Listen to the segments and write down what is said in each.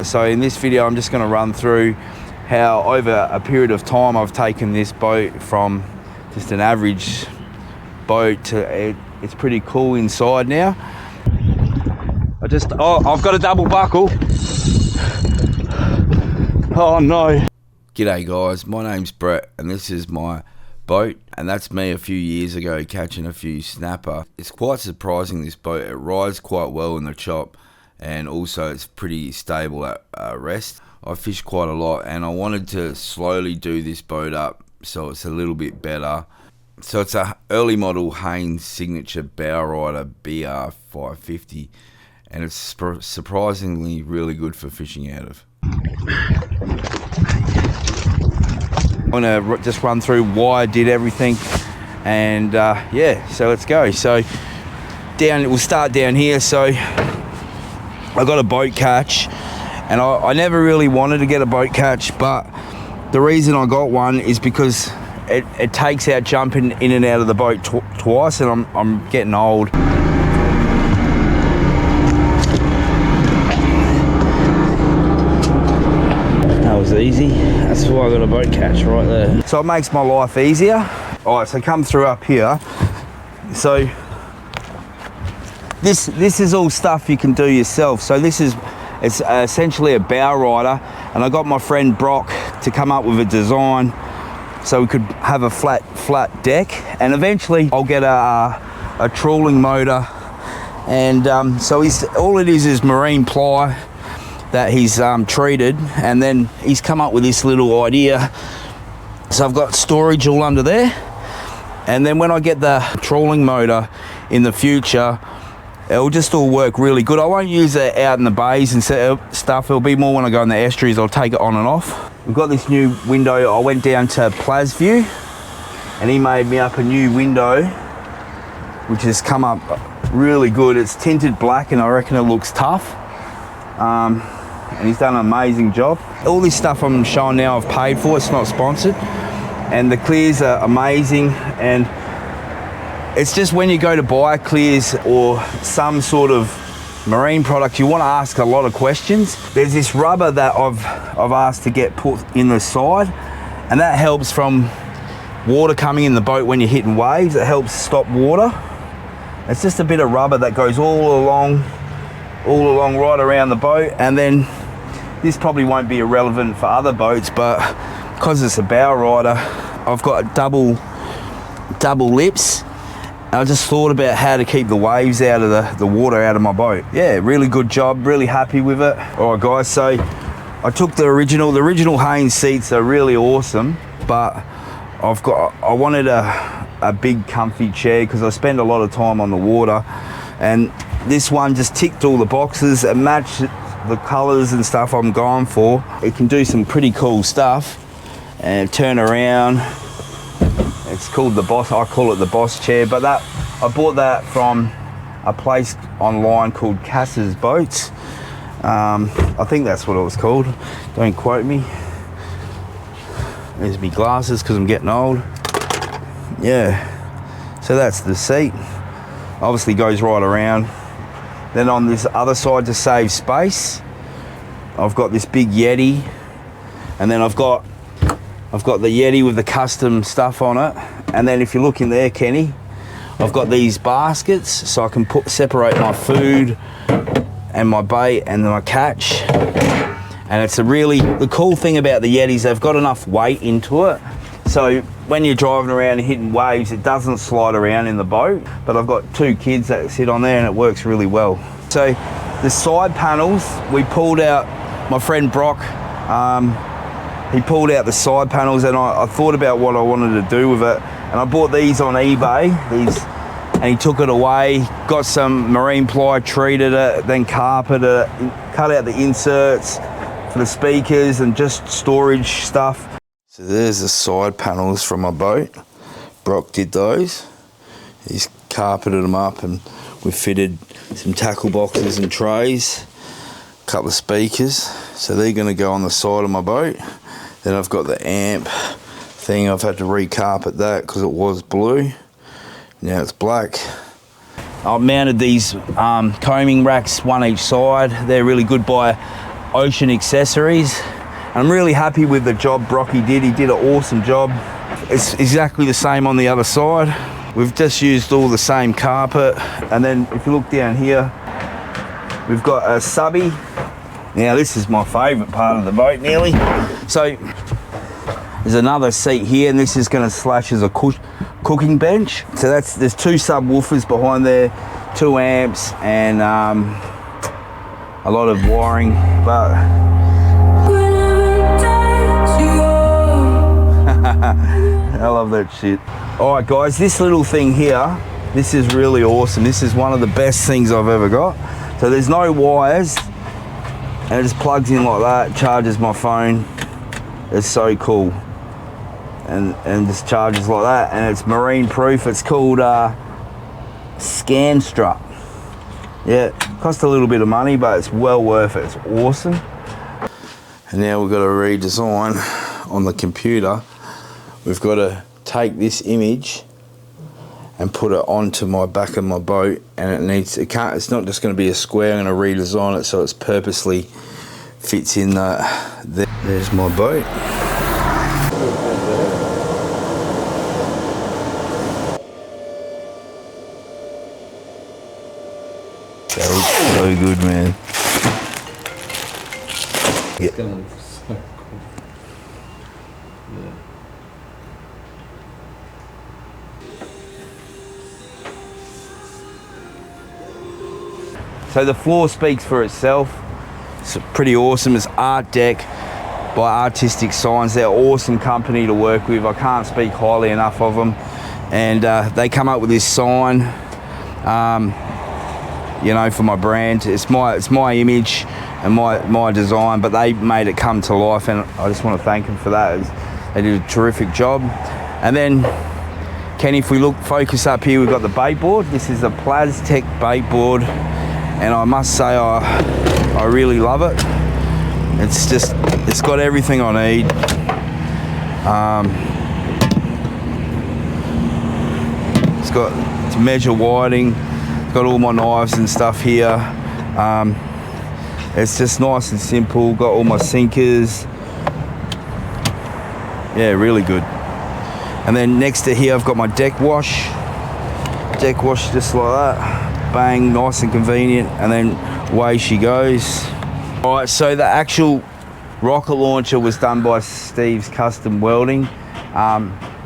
So in this video I'm just going to run through how over a period of time I've taken this boat from just an average boat to it's pretty cool inside now. I've got a double buckle. Oh no. G'day guys, my name's Brett and this is my boat, and that's me a few years ago catching a few snapper. It's quite surprising, this boat. It rides quite well in the chop, and also it's pretty stable at rest. I fish quite a lot and I wanted to slowly do this boat up so it's a little bit better. So it's a early model Haines signature bow rider BR 550, and it's surprisingly really good for fishing out of. I'm going to just run through why I did everything, and yeah, so let's go. So we'll start down here. So I got a boat catch, and I never really wanted to get a boat catch, but the reason I got one is because it takes out jumping in and out of the boat twice, and I'm getting old. That was easy. That's why I got a boat catch right there. So it makes my life easier. All right, so come through up here. So this is all stuff you can do yourself. So it's essentially a bow rider, and I got my friend Brock to come up with a design so we could have a flat deck, and eventually I'll get a trawling motor, and so all it is marine ply that he's treated, and then he's come up with this little idea. So I've got storage all under there, and then when I get the trawling motor in the future, it'll just all work really good. I won't use it out in the bays and stuff. It'll be more when I go in the estuaries. I'll take it on and off. We've got this new window. I went down to Plasview and he made me up a new window which has come up really good. It's tinted black and I reckon it looks tough. And he's done an amazing job. All this stuff I'm showing now I've paid for. It's not sponsored, and the clears are amazing. And it's just when you go to buy clears or some sort of marine product, you want to ask a lot of questions. There's this rubber that I've asked to get put in the side, and that helps from water coming in the boat when you're hitting waves. It helps stop water. It's just a bit of rubber that goes all along right around the boat. And then this probably won't be irrelevant for other boats, but because it's a bow rider, I've got double lips. I just thought about how to keep the waves out of the water out of my boat. Yeah, really good job, really happy with it. All right guys, so I took the original Haines seats are really awesome, but I wanted a big comfy chair because I spend a lot of time on the water, and this one just ticked all the boxes. It matched the colors and stuff I'm going for. It can do some pretty cool stuff and turn around. It's called the Boss. I call it the Boss chair, but I bought that from a place online called Kaiser Boating. I think that's what it was called. Don't quote me. There's me glasses because I'm getting old. Yeah. So that's the seat. Obviously goes right around. Then on this other side, to save space, I've got this big Yetti, and then I've got the Yetti with the custom stuff on it. And then if you look in there, Kenny, I've got these baskets so I can separate my food and my bait and my catch. And it's the cool thing about the Yettis, they've got enough weight into it, so when you're driving around and hitting waves, it doesn't slide around in the boat. But I've got two kids that sit on there and it works really well. So the side panels, we pulled out, my friend Brock, he pulled out the side panels, and I thought about what I wanted to do with it. And I bought these on eBay, and he took it away, got some marine ply, treated it, then carpeted it, cut out the inserts for the speakers and just storage stuff. So there's the side panels from my boat. Brock did those. He's carpeted them up, and we fitted some tackle boxes and trays, a couple of speakers. So they're going to go on the side of my boat. Then I've got the amp thing. I've had to recarpet that because it was blue. Now it's black. I've mounted these combing racks, one each side. They're really good. By Ocean Accessories. I'm really happy with the job Brocky did. He did an awesome job. It's exactly the same on the other side. We've just used all the same carpet. And then if you look down here, we've got a subby. Now this is my favourite part of the boat nearly. So there's another seat here, and this is going to slash as a cooking bench. So there's 2 subwoofers behind there, 2 amps, and a lot of wiring, but I love that shit. All right guys, this little thing here, this is really awesome. This is one of the best things I've ever got. So there's no wires, and it just plugs in like that, charges my phone. It's so cool. And just charges like that, and it's marine proof. It's called ScanStut. Yeah, cost a little bit of money, but it's well worth it. It's awesome. And now we've got to redesign on the computer. We've got to take this image and put it onto my back of my boat, and it's not just going to be a square. I'm going to redesign it so it's purposely fits in there's my boat. So good, man. Yeah. So cool. Yeah. So the floor speaks for itself. It's pretty awesome. It's Artdek by Artistic Signs. They're an awesome company to work with. I can't speak highly enough of them. And they come up with this sign. You know, for my brand. It's my image and my design, but they made it come to life, and I just want to thank them for that. They did a terrific job. And then, Kenny, if we focus up here, we've got the bait board. This is a Plaztek bait board, and I must say I really love it. It's got everything I need. It's got to measure whiting. Got all my knives and stuff here. It's just nice and simple. Got all my sinkers. Yeah, really good. And then next to here I've got my deck wash. Deck wash just like that. Bang, nice and convenient. And then away she goes. All right, so the actual rocket launcher was done by Steve's Custom Welding.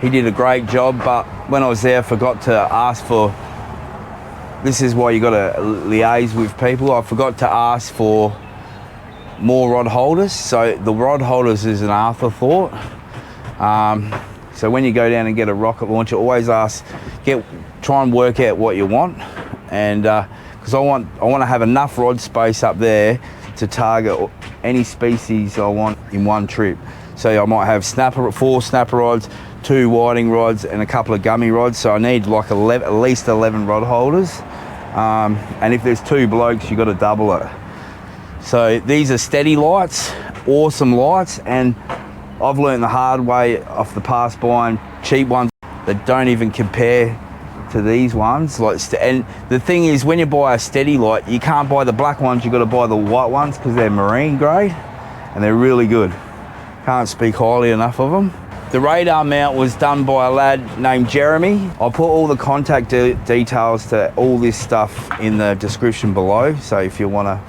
He did a great job, but when I was there I forgot to ask for, this is why you got to liaise with people. I forgot to ask for more rod holders. So the rod holders is an afterthought. So when you go down and get a rocket launcher, always try and work out what you want. And because I want to have enough rod space up there to target any species I want in one trip. So I might have 4 snapper rods, 2 whiting rods, and a couple of gummy rods. So I need like at least 11 rod holders. And if there's 2 blokes, you got to double it. So these are Stedi lights, awesome lights, and I've learned the hard way off the past buying cheap ones that don't even compare to these ones. And the thing is, when you buy a Stedi light, you can't buy the black ones, you got to buy the white ones because they're marine grade and they're really good. Can't speak highly enough of them. The radar mount was done by a lad named Jeremy. I'll put all the contact details to all this stuff in the description below. So if you want to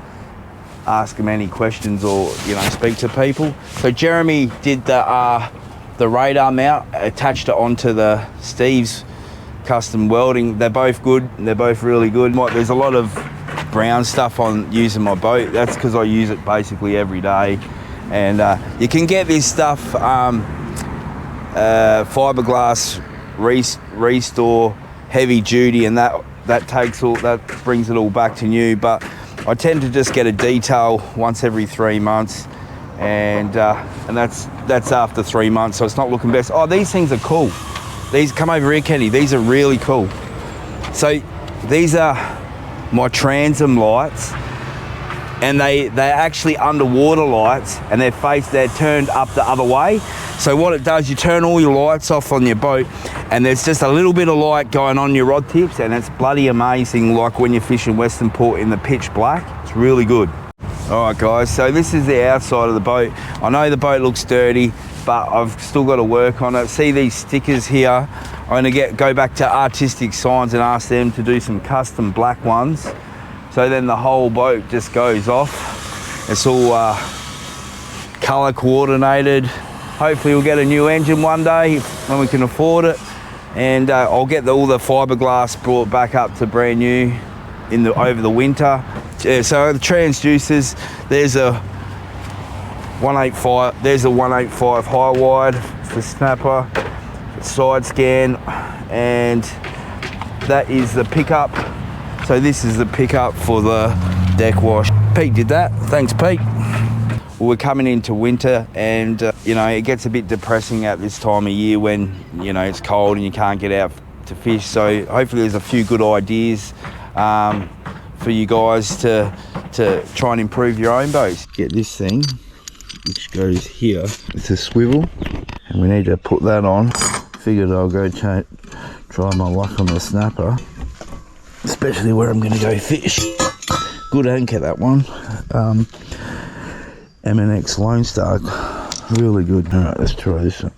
ask him any questions or speak to people. So Jeremy did the radar mount, attached it onto the Steve's Custom Welding. They're both good. They're both really good. There's a lot of brown stuff on using my boat. That's because I use it basically every day. And you can get this stuff. Fiberglass restore heavy duty, and that brings it all back to new. But I tend to just get a detail once every 3 months, and that's after 3 months, so it's not looking best. Oh, these things are cool. These, come over here, Kenny. These are really cool. So these are my transom lights, and they're actually underwater lights, and they're turned up the other way. So what it does, you turn all your lights off on your boat, and there's just a little bit of light going on your rod tips, and it's bloody amazing, like when you fish in Westernport in the pitch black. It's really good. All right guys, so this is the outside of the boat. I know the boat looks dirty, but I've still got to work on it. See these stickers here? I'm gonna go back to Artistic Signs and ask them to do some custom black ones. So then the whole boat just goes off. It's all color coordinated. Hopefully we'll get a new engine one day when we can afford it. And I'll get all the fiberglass brought back up to brand new over the winter. Yeah, so the transducers, there's a 185, there's a 185 high wide for snapper, side scan, and that is the pickup. So this is the pickup for the deck wash. Pete did that, thanks Pete. Well, we're coming into winter and you know, it gets a bit depressing at this time of year when, you know, it's cold and you can't get out to fish. So hopefully there's a few good ideas for you guys to try and improve your own boats. Get this thing, which goes here. It's a swivel, and we need to put that on. Figured I'll go try my luck on the snapper, especially where I'm going to go fish. Good anchor, that one. M&X Lonestar, really good. All right, let's try this one.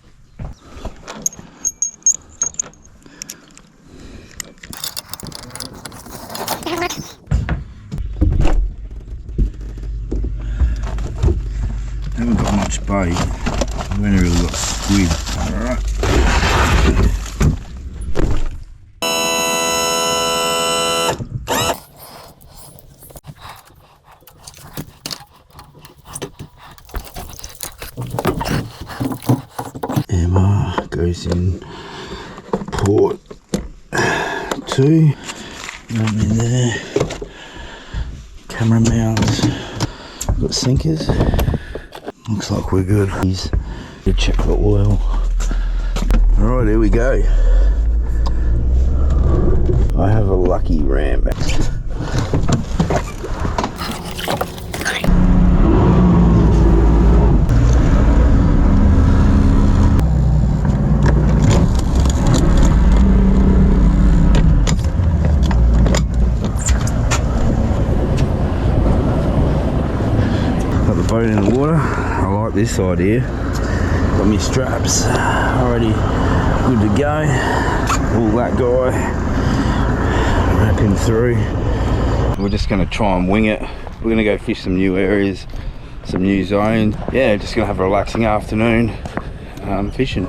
Haven't got much bait. I've only really got squid. Alright. Emma goes in port 2. I'm in there. Camera mounts. Got sinkers. Looks like we're good. Check the oil. Alright, here we go. I have a lucky ram. Got the boat in the water. I like this side here. Got my straps already good to go. All that guy wrapping through. We're just going to try and wing it. We're going to go fish some new areas, some new zones. Yeah, just going to have a relaxing afternoon fishing.